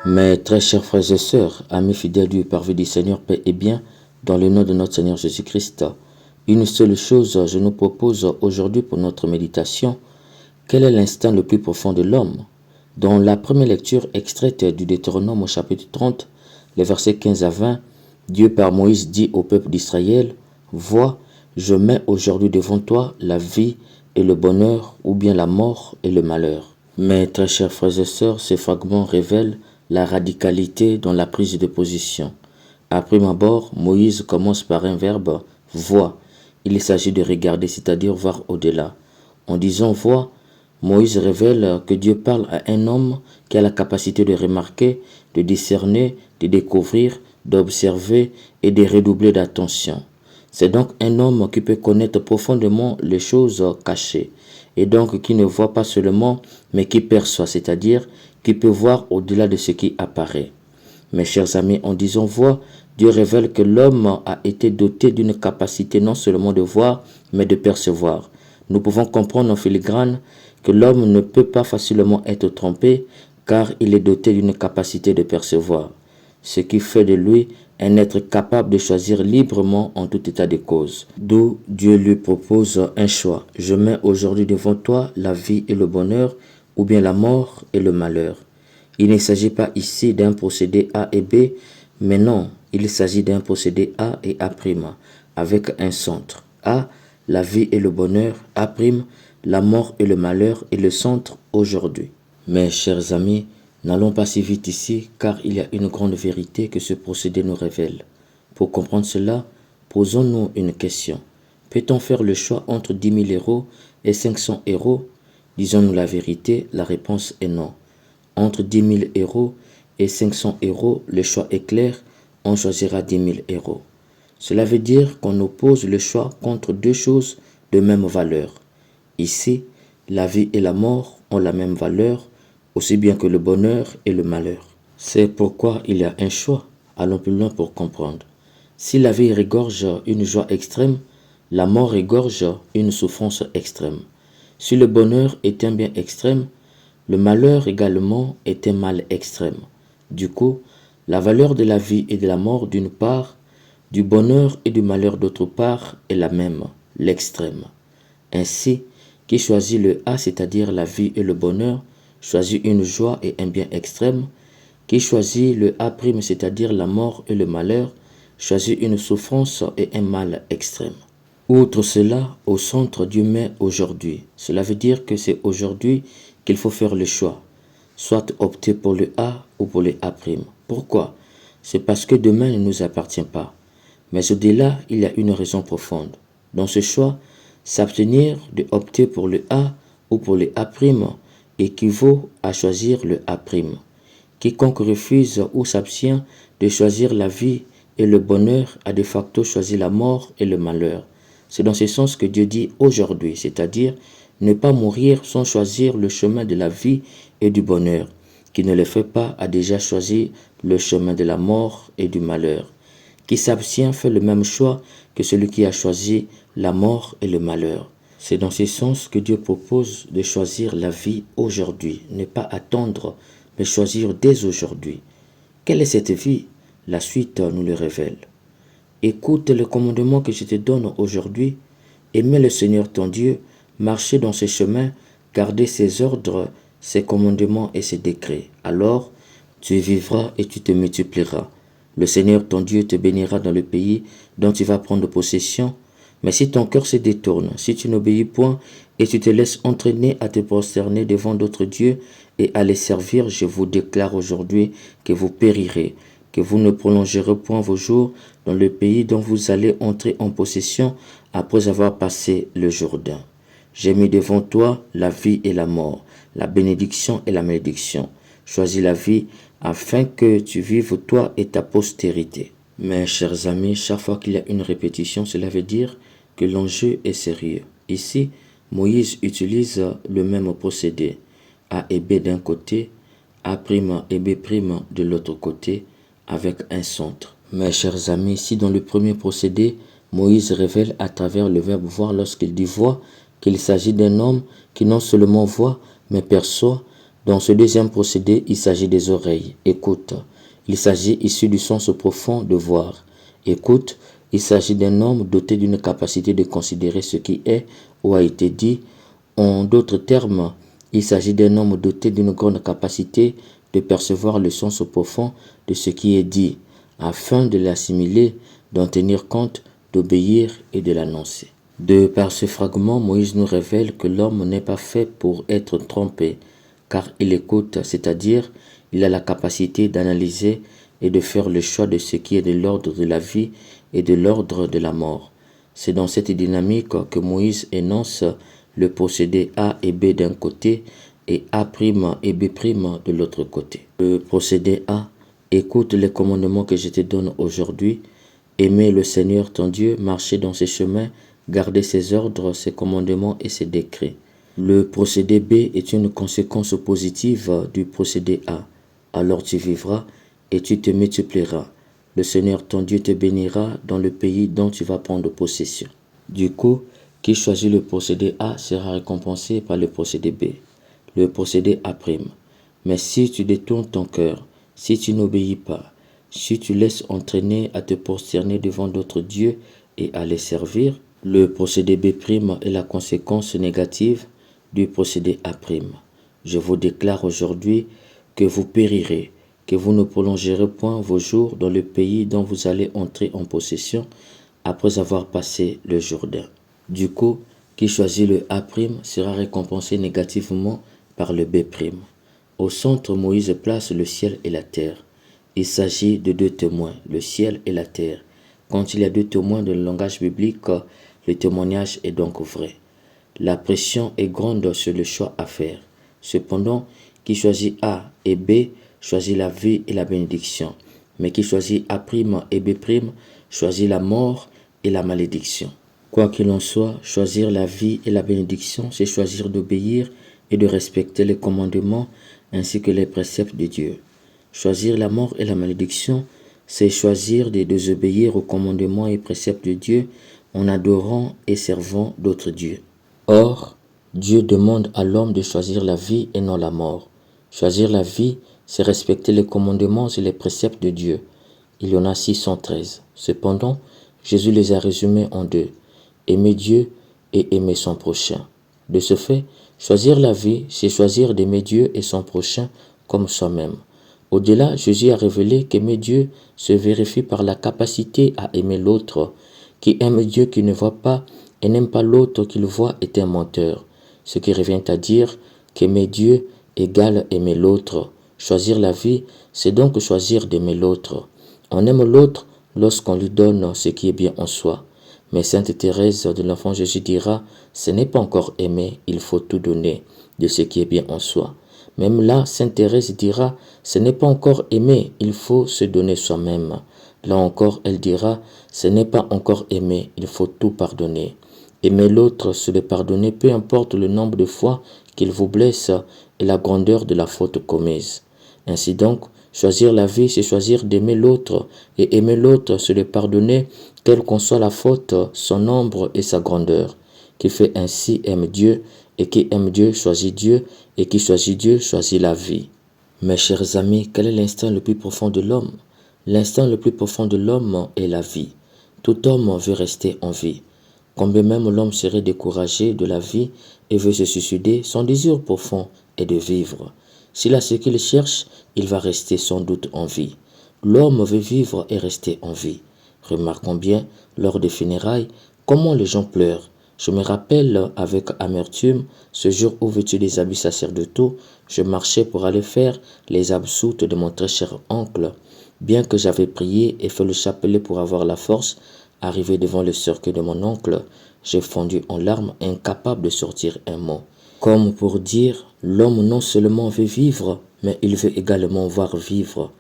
Mes très chers frères et sœurs, amis fidèles du parvis du Seigneur, paix et bien, dans le nom de notre Seigneur Jésus-Christ, une seule chose je nous propose aujourd'hui pour notre méditation. Quel est l'instinct le plus profond de l'homme? Dans la première lecture extraite du Deutéronome au chapitre 30, les versets 15 à 20, Dieu par Moïse dit au peuple d'Israël, « Vois, je mets aujourd'hui devant toi la vie et le bonheur, ou bien la mort et le malheur. » Mes très chers frères et sœurs, ces fragments révèlent la radicalité dans la prise de position. À prime abord, Moïse commence par un verbe « voir ». Il s'agit de regarder, c'est-à-dire voir au-delà. En disant « voir », Moïse révèle que Dieu parle à un homme qui a la capacité de remarquer, de discerner, de découvrir, d'observer et de redoubler d'attention. C'est donc un homme qui peut connaître profondément les choses cachées et donc qui ne voit pas seulement mais qui perçoit, c'est-à-dire qui peut voir au-delà de ce qui apparaît. Mes chers amis, en disant voir, Dieu révèle que l'homme a été doté d'une capacité non seulement de voir, mais de percevoir. Nous pouvons comprendre en filigrane que l'homme ne peut pas facilement être trompé car il est doté d'une capacité de percevoir, ce qui fait de lui un être capable de choisir librement en tout état de cause. D'où Dieu lui propose un choix. Je mets aujourd'hui devant toi la vie et le bonheur, ou bien la mort et le malheur. Il ne s'agit pas ici d'un procédé A et B, mais non, il s'agit d'un procédé A et A', avec un centre. A, la vie et le bonheur, A', la mort et le malheur, et le centre aujourd'hui. Mes chers amis, n'allons pas si vite ici, car il y a une grande vérité que ce procédé nous révèle. Pour comprendre cela, posons-nous une question. Peut-on faire le choix entre 10 000 euros et 500 euros? Disons-nous la vérité, la réponse est non. Entre 10 000 euros et 500 euros, le choix est clair, on choisira 10 000 euros. Cela veut dire qu'on oppose le choix contre deux choses de même valeur. Ici, la vie et la mort ont la même valeur, aussi bien que le bonheur et le malheur. C'est pourquoi il y a un choix. Allons plus loin pour comprendre. Si la vie regorge une joie extrême, la mort regorge une souffrance extrême. Si le bonheur est un bien extrême, le malheur également est un mal extrême. Du coup, la valeur de la vie et de la mort d'une part, du bonheur et du malheur d'autre part est la même, l'extrême. Ainsi, qui choisit le A, c'est-à-dire la vie et le bonheur, choisit une joie et un bien extrême. Qui choisit le A', c'est-à-dire la mort et le malheur, choisit une souffrance et un mal extrême. Outre cela, au centre, Dieu met aujourd'hui. Cela veut dire que c'est aujourd'hui qu'il faut faire le choix, soit opter pour le A ou pour le A'. Pourquoi? C'est parce que demain ne nous appartient pas. Mais au-delà, il y a une raison profonde. Dans ce choix, s'abstenir de opter pour le A ou pour le A' équivaut à choisir le A'. Quiconque refuse ou s'abstient de choisir la vie et le bonheur a de facto choisi la mort et le malheur. C'est dans ce sens que Dieu dit aujourd'hui, c'est-à-dire ne pas mourir sans choisir le chemin de la vie et du bonheur. Qui ne le fait pas a déjà choisi le chemin de la mort et du malheur. Qui s'abstient fait le même choix que celui qui a choisi la mort et le malheur. C'est dans ce sens que Dieu propose de choisir la vie aujourd'hui, ne pas attendre, mais choisir dès aujourd'hui. Quelle est cette vie? La suite nous le révèle. Écoute le commandement que je te donne aujourd'hui, aimer le Seigneur ton Dieu, marcher dans ses chemins, garder ses ordres, ses commandements et ses décrets. Alors, tu vivras et tu te multiplieras. Le Seigneur ton Dieu te bénira dans le pays dont tu vas prendre possession. Mais si ton cœur se détourne, si tu n'obéis point et tu te laisses entraîner à te prosterner devant d'autres dieux et à les servir, je vous déclare aujourd'hui que vous périrez, que vous ne prolongerez point vos jours dans le pays dont vous allez entrer en possession après avoir passé le Jourdain. J'ai mis devant toi la vie et la mort, la bénédiction et la malédiction. Choisis la vie afin que tu vives toi et ta postérité. Mes chers amis, chaque fois qu'il y a une répétition, cela veut dire que l'enjeu est sérieux. Ici, Moïse utilise le même procédé. A et B d'un côté, A' et B' de l'autre côté, avec un centre. Mes chers amis, si dans le premier procédé, Moïse révèle à travers le verbe voir lorsqu'il dit voir qu'il s'agit d'un homme qui non seulement voit, mais perçoit, Dans ce deuxième procédé, il s'agit des oreilles. Écoute. Il s'agit ici du sens profond de voir. Écoute. Il s'agit d'un homme doté d'une capacité de considérer ce qui est ou a été dit. En d'autres termes, il s'agit d'un homme doté d'une grande capacité de percevoir le sens profond de ce qui est dit, afin de l'assimiler, d'en tenir compte, d'obéir et de l'annoncer. De par ce fragment, Moïse nous révèle que l'homme n'est pas fait pour être trompé, car il écoute, c'est-à-dire il a la capacité d'analyser et de faire le choix de ce qui est de l'ordre de la vie et de l'ordre de la mort. C'est dans cette dynamique que Moïse énonce le procédé A et B d'un côté et A' et B' de l'autre côté. Le procédé A: écoute les commandements que je te donne aujourd'hui, aimer le Seigneur ton Dieu, marcher dans ses chemins, garder ses ordres, ses commandements et ses décrets. Le procédé B est une conséquence positive du procédé A. Alors tu vivras et tu te multiplieras. Le Seigneur ton Dieu te bénira dans le pays dont tu vas prendre possession. Du coup, qui choisit le procédé A sera récompensé par le procédé B. Le procédé A'. Mais si tu détournes ton cœur, si tu n'obéis pas, si tu laisses entraîner à te prosterner devant d'autres dieux et à les servir, le procédé B' est la conséquence négative du procédé A'. Je vous déclare aujourd'hui que vous périrez, que vous ne prolongerez point vos jours dans le pays dont vous allez entrer en possession après avoir passé le Jourdain. Du coup, qui choisit le A' sera récompensé négativement par le B'. Au centre, Moïse place le ciel et la terre. Il s'agit de deux témoins, le ciel et la terre. Quand il y a deux témoins dans le langage biblique, le témoignage est donc vrai. La pression est grande sur le choix à faire. Cependant, qui choisit A et B choisit la vie et la bénédiction. Mais qui choisit A' et B' choisit la mort et la malédiction. Quoi qu'il en soit, choisir la vie et la bénédiction, c'est choisir d'obéir et de respecter les commandements ainsi que les préceptes de Dieu. Choisir la mort et la malédiction, c'est choisir de désobéir aux commandements et préceptes de Dieu en adorant et servant d'autres dieux. Or, Dieu demande à l'homme de choisir la vie et non la mort. Choisir la vie, c'est respecter les commandements et les préceptes de Dieu. Il y en a 613. Cependant, Jésus les a résumés en deux: aimer Dieu et aimer son prochain. De ce fait, choisir la vie, c'est choisir d'aimer Dieu et son prochain comme soi-même. Au-delà, Jésus a révélé qu'aimer Dieu se vérifie par la capacité à aimer l'autre. Qui aime Dieu qui ne voit pas et n'aime pas l'autre qu'il voit est un menteur. Ce qui revient à dire qu'aimer Dieu égale aimer l'autre. Choisir la vie, c'est donc choisir d'aimer l'autre. On aime l'autre lorsqu'on lui donne ce qui est bien en soi. Mais Sainte Thérèse de l'Enfant Jésus dira, ce n'est pas encore aimer, il faut tout donner de ce qui est bien en soi. Même là, Sainte Thérèse dira, ce n'est pas encore aimer, il faut se donner soi-même. Là encore, elle dira, ce n'est pas encore aimer, il faut tout pardonner. Aimer l'autre, se le pardonner, peu importe le nombre de fois qu'il vous blesse et la grandeur de la faute commise. Ainsi donc, choisir la vie, c'est choisir d'aimer l'autre, et aimer l'autre, c'est le pardonner, quelle qu'en soit la faute, son nombre et sa grandeur. Qui fait ainsi aime Dieu, et qui aime Dieu choisit Dieu, et qui choisit Dieu choisit la vie. Mes chers amis, quel est l'instinct le plus profond de l'homme? L'instinct le plus profond de l'homme est la vie. Tout homme veut rester en vie. Combien même l'homme serait découragé de la vie et veut se suicider, son désir profond est de vivre. S'il a ce qu'il cherche, il va rester sans doute en vie. L'homme veut vivre et rester en vie. Remarquons bien, lors des funérailles, comment les gens pleurent. Je me rappelle avec amertume, ce jour où vêtu des habits sacerdotaux, je marchais pour aller faire les absoutes de mon très cher oncle. Bien que j'avais prié et fait le chapelet pour avoir la force, arrivé devant le cercueil de mon oncle, j'ai fondu en larmes, incapable de sortir un mot. Comme pour dire, l'homme non seulement veut vivre, mais il veut également voir vivre.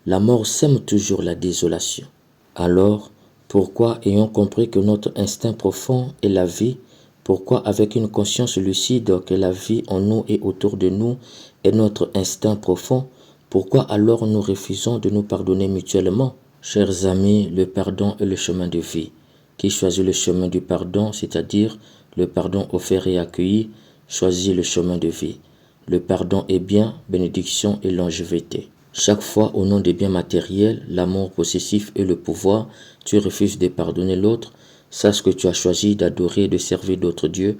La mort sème toujours la désolation. Alors, pourquoi, ayant compris que notre instinct profond est la vie, pourquoi avec une conscience lucide que la vie en nous et autour de nous est notre instinct profond, pourquoi alors nous refusons de nous pardonner mutuellement? Chers amis, le pardon est le chemin de vie. Qui choisit le chemin du pardon, c'est-à-dire le pardon offert et accueilli, choisit le chemin de vie. Le pardon est bien, bénédiction et longévité. Chaque fois, au nom des biens matériels, l'amour possessif et le pouvoir, tu refuses de pardonner l'autre, sache que tu as choisi d'adorer et de servir d'autres dieux.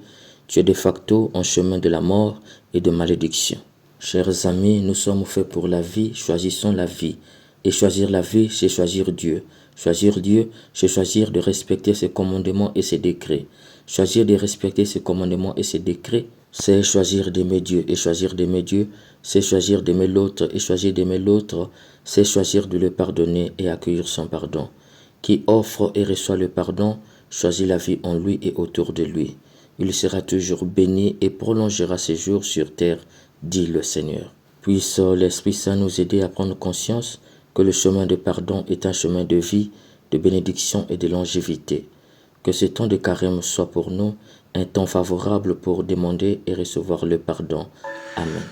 Tu es de facto en chemin de la mort et de malédiction. Chers amis, nous sommes faits pour la vie, choisissons la vie. Et choisir la vie, c'est choisir Dieu. Choisir Dieu, c'est choisir de respecter ses commandements et ses décrets. Choisir de respecter ses commandements et ses décrets, c'est choisir d'aimer Dieu. Et choisir d'aimer Dieu, c'est choisir d'aimer l'autre. Et choisir d'aimer l'autre, c'est choisir de le pardonner et accueillir son pardon. Qui offre et reçoit le pardon, choisit la vie en lui et autour de lui. Il sera toujours béni et prolongera ses jours sur terre, dit le Seigneur. Puisse l'Esprit Saint nous aider à prendre conscience que le chemin de pardon est un chemin de vie, de bénédiction et de longévité. Que ce temps de carême soit pour nous un temps favorable pour demander et recevoir le pardon. Amen.